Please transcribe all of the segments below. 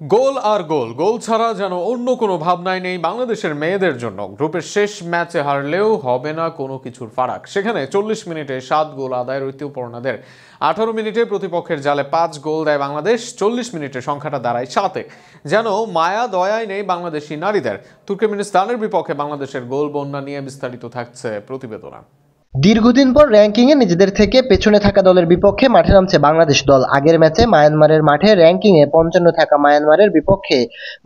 গোল আর গোল গোল ছাড়া যেন অন্য কোনো ভাবনাই নেই বাংলাদেশের মেয়েদের জন্য। গ্রুপের শেষ ম্যাচে হারলেও হবে না কোনো কিছুর ফারাক। সেখানে 40 মিনিটে 7 গোল আদায়ের ঋতুপর্ণাদের 18 মিনিটে প্রতিপক্ষের জালে 5 গোল দেয় বাংলাদেশ। 40 মিনিটে সংখ্যাটা দাঁড়ায় 7-এ। যেন মায়া দয়াই নেই বাংলাদেশি নারীদের। তুর্কমেনিস্তানের বিপক্ষে বাংলাদেশের গোল বন্যা নিয়ে বিস্তারিত থাকছে প্রতিবেদনা। দীর্ঘদিন পর র্যাঙ্কিংয়ে নিজেদের থেকে পেছনে থাকা দলের বিপক্ষে মাঠে নামছে বাংলাদেশ দল। আগের ম্যাচে মায়ানমারের মাঠে র্যাঙ্কিংয়ে 55 থাকা মায়ানমারের বিপক্ষে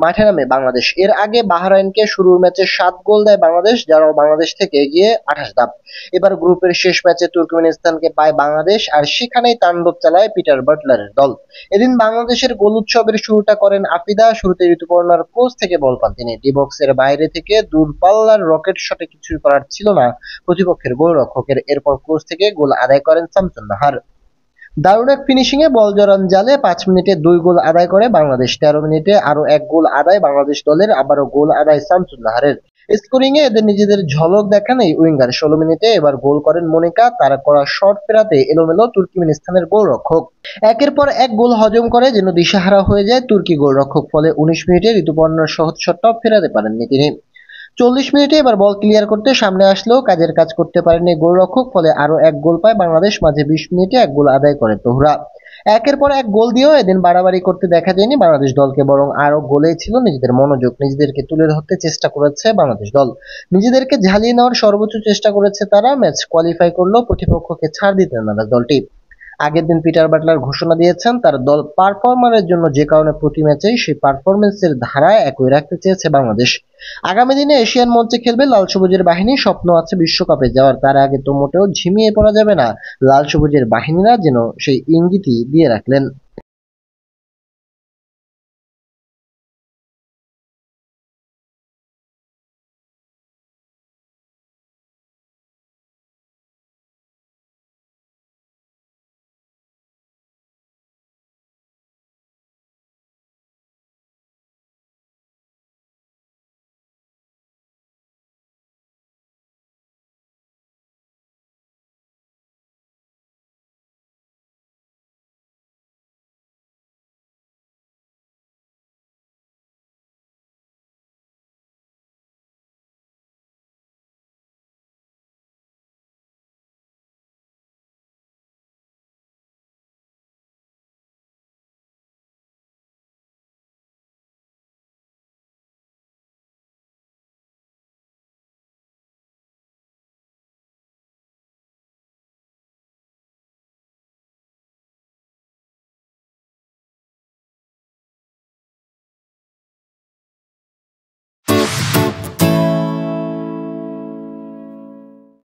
মাঠে নামে বাংলাদেশ। এর আগে বাহরাইনকে শুরুর ম্যাচে 7 গোল দেয় বাংলাদেশ, যারাও বাংলাদেশ থেকে এগিয়ে 28 ধাপ। এবার গ্রুপের শেষ ম্যাচে তুর্কমেনিস্তানকে পায় বাংলাদেশ, আর সেখানেই তাণ্ডব চালায় পিটার বাটলারের দল। এদিন বাংলাদেশের গোল উৎসবের শুরুটা করেন আফিদা। শুরুতে ঋতুপর্ণার ক্রস থেকে বল পান তিনি। ডি বক্সের বাইরে থেকে দূরপাল্লার রকেট শটে কিছুই করার ছিল না প্রতিপক্ষের গোলরক্ষক। এরপর ক্রস থেকে গোল আদায় করেন শামসুন নাহার। দারুণ এক ফিনিশিংয়ে বল জড়ান জালে। 5 মিনিটে 2 গোল আদায় করে বাংলাদেশ। 13 মিনিটে আরো 1 গোল আদায় বাংলাদেশ দলের। আবারও গোল আদায় শামসুন নাহারের। স্কোরিংয়ে এদের নিজেদের ঝলক দেখান এই উইঙ্গার। 16 মিনিটে এবার গোল করেন মনিকা। তারা করা শট ফেরাতে এলোমেলো তুর্কমেনিস্তানের গোলরক্ষক। একের পর এক গোল হজম করে যেন দিশাহারা হয়ে যায় তুর্কি গোলরক্ষক। ফলে 19 মিনিটে ঋতুপর্ণার সহজ শটটাও ফেরাতে পারেননি তিনি। 40 মিনিটে এবার বল ক্লিয়ার করতে সামনে আসলেও কাজের কাজ করতে পারেনি গোলরক্ষক। ফলে আরো 1 গোল পায় বাংলাদেশ। মাঝে 20 মিনিটে 1 গোল আদায় করে তোহরা। একের পর এক গোল দিয়েও এদিন বাড়াবাড়ি করতে দেখা যায়নি বাংলাদেশ দলকে, বরং আরো গোলেই ছিল নিজেদের মনোযোগ। নিজেদেরকে তুলে ধরতে চেষ্টা করেছে বাংলাদেশ দল। নিজেদেরকে ঝালিয়ে নেওয়ার সর্বোচ্চ চেষ্টা করেছে তারা। ম্যাচ কোয়ালিফাই করলেও প্রতিপক্ষকে ছাড় দিতে নারাজ দলটি। আগের দিন পিটার বাটলার ঘোষণা দিয়েছেন তার দল পারফরমারের জন্য, যে কারণে প্রতি ম্যাচেই সেই পারফরমেন্সের ধারায় একই রাখতে চেয়েছে বাংলাদেশ। আগামী দিনে এশিয়ান মঞ্চে খেলবে লাল সবুজের বাহিনী। স্বপ্ন আছে বিশ্বকাপে যাওয়ার। তার আগে তো মোটেও ঝিমিয়ে পড়া যাবে না। লাল সবুজের বাহিনীরা যেন সেই ইঙ্গিতই দিয়ে রাখলেন।